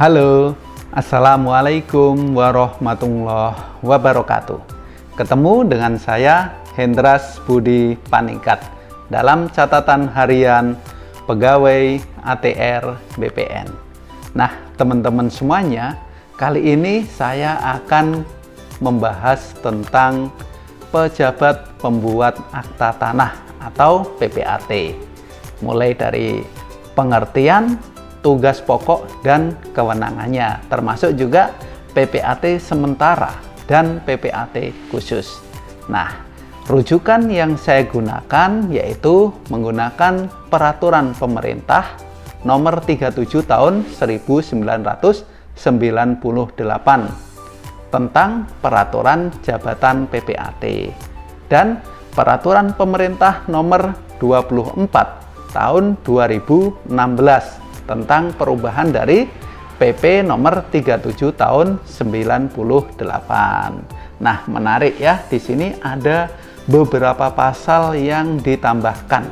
Halo, Assalamualaikum warahmatullahi wabarakatuh. Ketemu dengan saya Hendras Budi Paningkat dalam catatan harian pegawai ATR BPN. Nah, teman-teman semuanya, kali ini saya akan membahas tentang pejabat pembuat akta tanah atau PPAT. Mulai dari pengertian, tugas pokok dan kewenangannya, termasuk juga PPAT sementara dan PPAT khusus. Nah, rujukan yang saya gunakan yaitu menggunakan Peraturan Pemerintah Nomor 37 Tahun 1998 tentang Peraturan Jabatan PPAT dan Peraturan Pemerintah Nomor 24 Tahun 2016 tentang perubahan dari PP nomor 37 tahun 98. Nah, menarik ya, di sini ada beberapa pasal yang ditambahkan,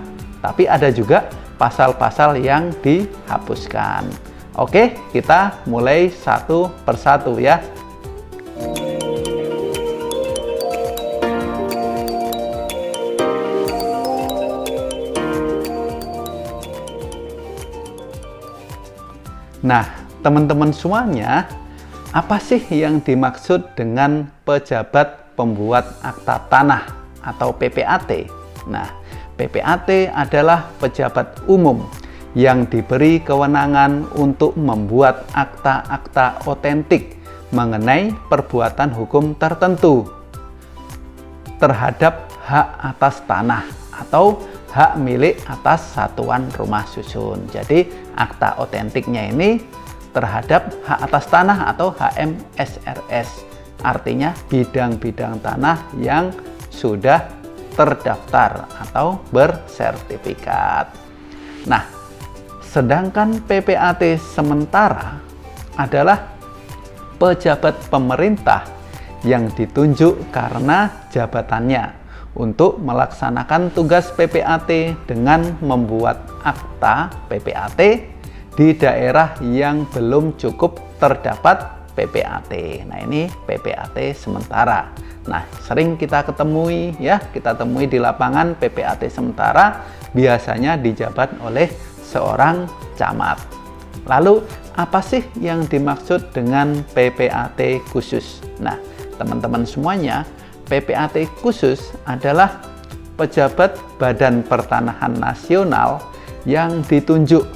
tapi ada juga pasal-pasal yang dihapuskan. Oke, kita mulai satu persatu ya. Nah, teman-teman semuanya, apa sih yang dimaksud dengan pejabat pembuat akta tanah atau PPAT? Nah, PPAT adalah pejabat umum yang diberi kewenangan untuk membuat akta-akta otentik mengenai perbuatan hukum tertentu terhadap hak atas tanah atau hak milik atas satuan rumah susun. Jadi akta otentiknya ini terhadap hak atas tanah atau HMSRS, artinya bidang-bidang tanah yang sudah terdaftar atau bersertifikat. Nah, sedangkan PPAT sementara adalah pejabat pemerintah yang ditunjuk karena jabatannya untuk melaksanakan tugas PPAT dengan membuat akta PPAT di daerah yang belum cukup terdapat PPAT. Nah, ini PPAT sementara. Nah, sering kita temui di lapangan PPAT sementara biasanya dijabat oleh seorang camat. Lalu, apa sih yang dimaksud dengan PPAT khusus? Nah, teman-teman semuanya, PPAT khusus adalah pejabat Badan Pertanahan Nasional yang ditunjuk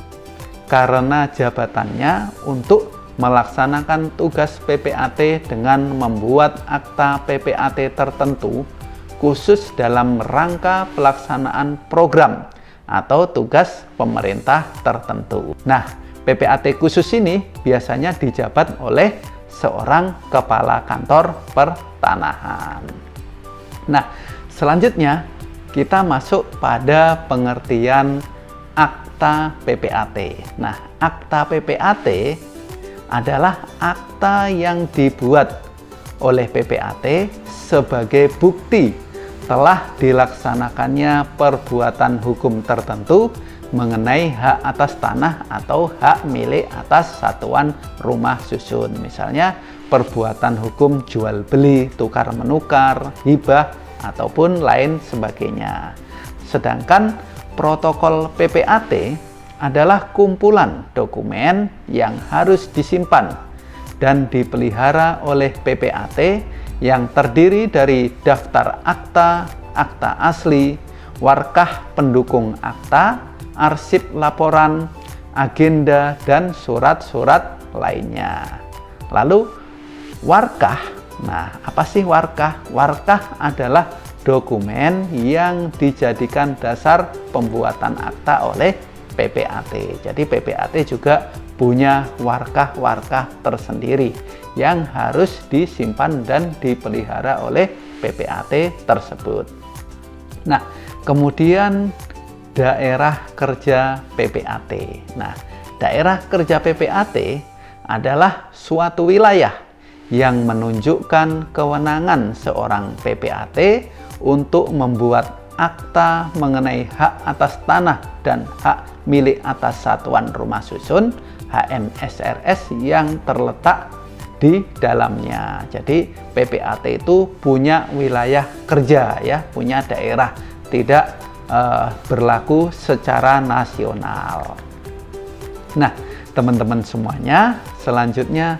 karena jabatannya untuk melaksanakan tugas PPAT dengan membuat akta PPAT tertentu khusus dalam rangka pelaksanaan program atau tugas pemerintah tertentu. Nah, PPAT khusus ini biasanya dijabat oleh seorang kepala kantor pertanahan. Nah, selanjutnya kita masuk pada pengertian akta PPAT. Nah, akta PPAT adalah akta yang dibuat oleh PPAT sebagai bukti telah dilaksanakannya perbuatan hukum tertentu mengenai hak atas tanah atau hak milik atas satuan rumah susun. Misalnya perbuatan hukum jual beli, tukar menukar, hibah, ataupun lain sebagainya. Sedangkan protokol PPAT adalah kumpulan dokumen yang harus disimpan dan dipelihara oleh PPAT yang terdiri dari daftar akta, akta asli, warkah pendukung akta, arsip laporan, agenda, dan surat-surat lainnya. Lalu warkah. Nah, apa sih warkah? Warkah adalah dokumen yang dijadikan dasar pembuatan akta oleh PPAT. Jadi PPAT juga punya warkah-warkah tersendiri yang harus disimpan dan dipelihara oleh PPAT tersebut. Nah, kemudian daerah kerja PPAT. Nah, daerah kerja PPAT adalah suatu wilayah yang menunjukkan kewenangan seorang PPAT untuk membuat akta mengenai hak atas tanah dan hak milik atas satuan rumah susun HMSRS yang terletak di dalamnya. Jadi PPAT itu punya wilayah kerja ya, punya daerah, tidak berlaku secara nasional. Nah, teman-teman semuanya, selanjutnya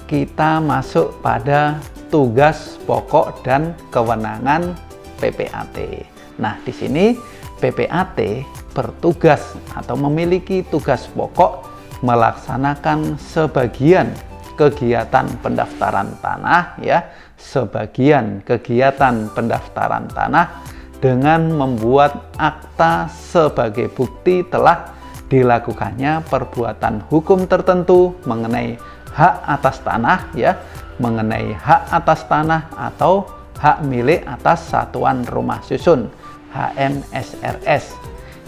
kita masuk pada tugas pokok dan kewenangan PPAT. Nah, di sini PPAT bertugas atau memiliki tugas pokok melaksanakan sebagian kegiatan pendaftaran tanah ya, sebagian kegiatan pendaftaran tanah dengan membuat akta sebagai bukti telah dilakukannya perbuatan hukum tertentu mengenai hak atas tanah ya, mengenai hak atas tanah atau hak milik atas satuan rumah susun HMSRS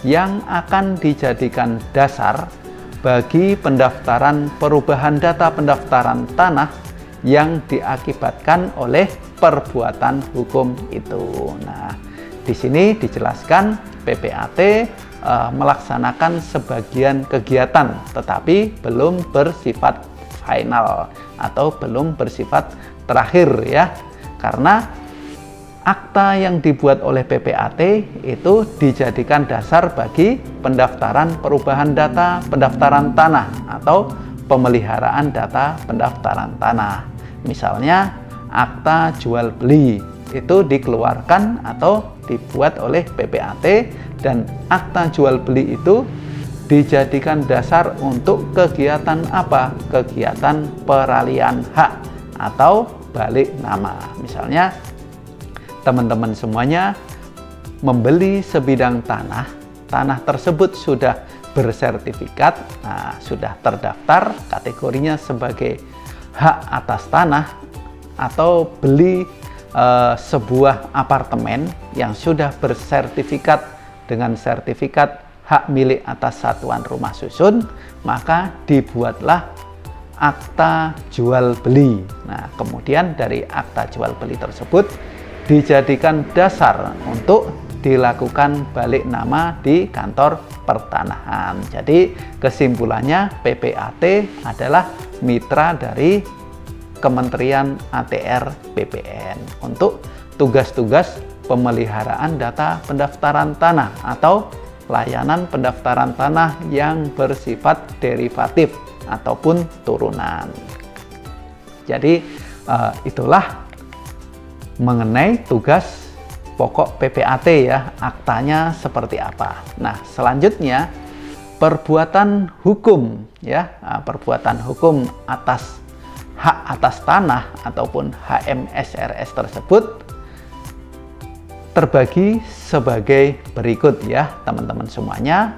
yang akan dijadikan dasar bagi pendaftaran perubahan data pendaftaran tanah yang diakibatkan oleh perbuatan hukum itu. Nah, di sini dijelaskan PPAT melaksanakan sebagian kegiatan tetapi belum bersifat final atau belum bersifat terakhir ya, karena akta yang dibuat oleh PPAT itu dijadikan dasar bagi pendaftaran perubahan data pendaftaran tanah atau pemeliharaan data pendaftaran tanah. Misalnya akta jual beli itu dikeluarkan atau dibuat oleh PPAT, dan akta jual beli itu dijadikan dasar untuk kegiatan apa? Kegiatan peralihan hak atau balik nama. Misalnya teman-teman semuanya membeli sebidang tanah, tanah tersebut sudah bersertifikat, nah, sudah terdaftar kategorinya sebagai hak atas tanah, atau beli sebuah apartemen yang sudah bersertifikat dengan sertifikat hak milik atas satuan rumah susun, maka dibuatlah akta jual beli. Nah, kemudian dari akta jual beli tersebut dijadikan dasar untuk dilakukan balik nama di kantor pertanahan. Jadi kesimpulannya PPAT adalah mitra dari Kementerian ATR BPN untuk tugas-tugas pemeliharaan data pendaftaran tanah atau layanan pendaftaran tanah yang bersifat derivatif ataupun turunan. Jadi itulah mengenai tugas pokok PPAT ya, aktanya seperti apa. Nah, selanjutnya perbuatan hukum ya, perbuatan hukum atas hak atas tanah ataupun HMSRS tersebut terbagi sebagai berikut ya, teman-teman semuanya.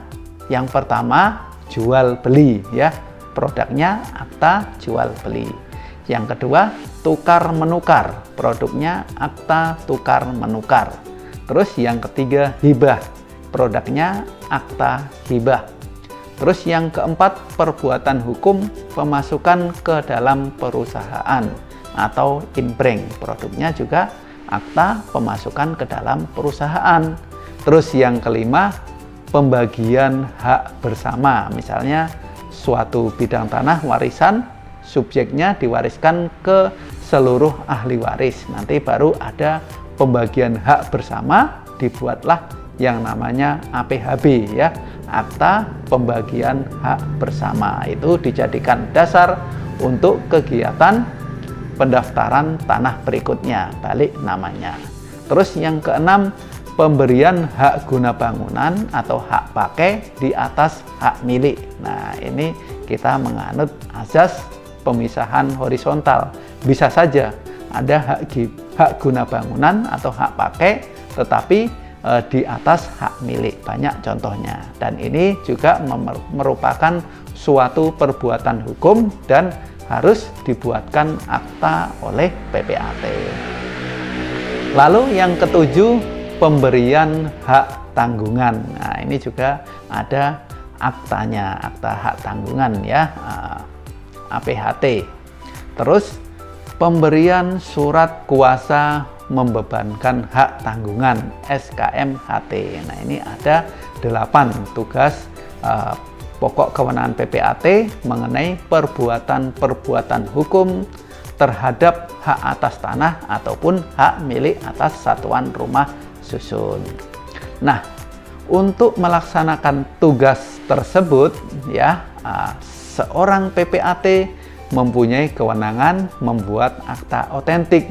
Yang pertama, jual beli ya, produknya akta jual beli. Yang kedua, tukar menukar, produknya akta tukar menukar. Terus yang ketiga, hibah, produknya akta hibah. Terus yang keempat, perbuatan hukum pemasukan ke dalam perusahaan atau impreng, produknya juga akta pemasukan ke dalam perusahaan. Terus yang kelima, pembagian hak bersama, misalnya suatu bidang tanah warisan, subjeknya diwariskan ke seluruh ahli waris, nanti baru ada pembagian hak bersama, dibuatlah yang namanya APHB ya, akta pembagian hak bersama. Itu dijadikan dasar untuk kegiatan pendaftaran tanah berikutnya, balik namanya. Terus yang keenam, pemberian hak guna bangunan atau hak pakai di atas hak milik. Nah, ini kita menganut azas pemisahan horizontal. Bisa saja ada hak guna bangunan atau hak pakai tetapi di atas hak milik, banyak contohnya, dan ini juga merupakan suatu perbuatan hukum dan harus dibuatkan akta oleh PPAT. Lalu yang ketujuh, pemberian hak tanggungan. Nah, ini juga ada aktanya, akta hak tanggungan ya, APHT. Terus pemberian surat kuasa membebankan hak tanggungan SKMHT. Nah, ini ada 8 tugas pokok kewenangan PPAT mengenai perbuatan-perbuatan hukum terhadap hak atas tanah ataupun hak milik atas satuan rumah susun. Nah, untuk melaksanakan tugas tersebut ya, seorang PPAT mempunyai kewenangan membuat akta otentik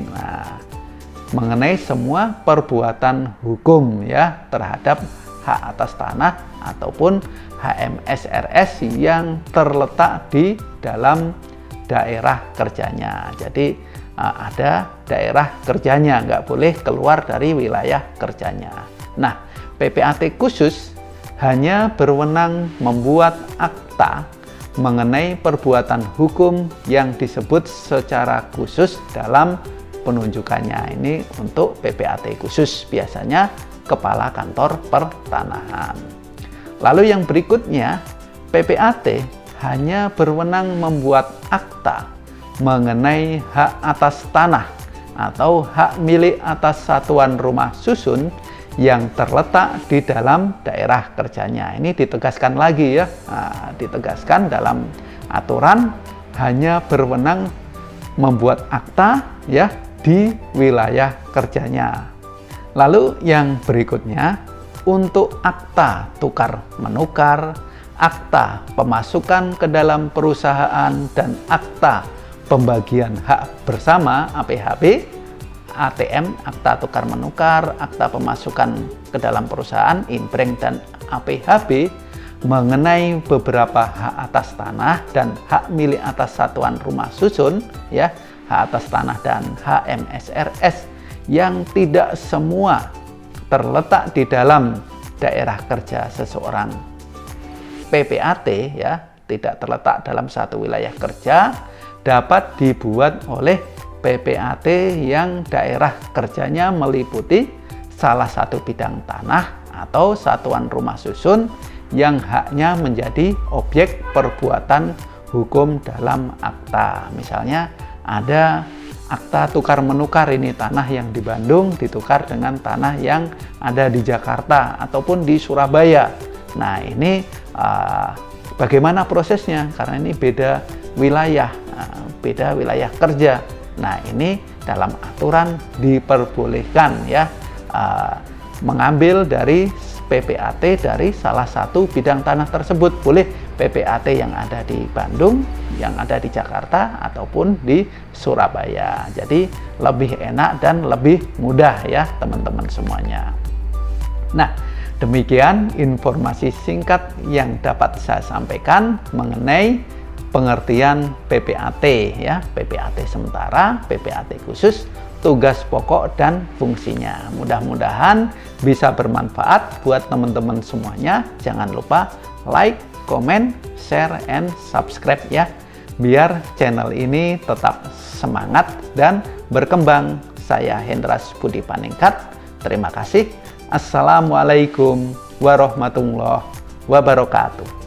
mengenai semua perbuatan hukum ya terhadap hak atas tanah ataupun HMSRS yang terletak di dalam daerah kerjanya. Jadi ada daerah kerjanya, nggak boleh keluar dari wilayah kerjanya. Nah, PPAT khusus hanya berwenang membuat akta mengenai perbuatan hukum yang disebut secara khusus dalam penunjukannya. Ini untuk PPAT khusus, biasanya Kepala Kantor Pertanahan. Lalu yang berikutnya, PPAT hanya berwenang membuat akta mengenai hak atas tanah atau hak milik atas satuan rumah susun yang terletak di dalam daerah kerjanya. Ini ditegaskan lagi ya, ditegaskan dalam aturan hanya berwenang membuat akta ya di wilayah kerjanya. Lalu yang berikutnya, untuk akta tukar menukar, akta pemasukan ke dalam perusahaan, dan akta pembagian hak bersama APHB, ATM, akta tukar menukar, akta pemasukan ke dalam perusahaan, inbreng, dan APHB mengenai beberapa hak atas tanah dan hak milik atas satuan rumah susun ya, hak atas tanah dan HMSRS yang tidak semua terletak di dalam daerah kerja seseorang PPAT ya, tidak terletak dalam satu wilayah kerja, dapat dibuat oleh PPAT yang daerah kerjanya meliputi salah satu bidang tanah atau satuan rumah susun yang haknya menjadi objek perbuatan hukum dalam akta. Misalnya ada akta tukar menukar, ini tanah yang di Bandung ditukar dengan tanah yang ada di Jakarta ataupun di Surabaya. Nah, ini bagaimana prosesnya? Karena ini beda wilayah kerja. Nah, ini dalam aturan diperbolehkan ya mengambil dari PPAT dari salah satu bidang tanah tersebut. Boleh PPAT yang ada di Bandung, yang ada di Jakarta, ataupun di Surabaya. Jadi lebih enak dan lebih mudah ya teman-teman semuanya. Nah, demikian informasi singkat yang dapat saya sampaikan mengenai pengertian PPAT ya, PPAT sementara, PPAT khusus, tugas pokok dan fungsinya. Mudah-mudahan bisa bermanfaat buat teman-teman semuanya. Jangan lupa like, comment, share, and subscribe ya, biar channel ini tetap semangat dan berkembang. Saya Hendras Budi Paningkat. Terima kasih. Assalamualaikum warahmatullahi wabarakatuh.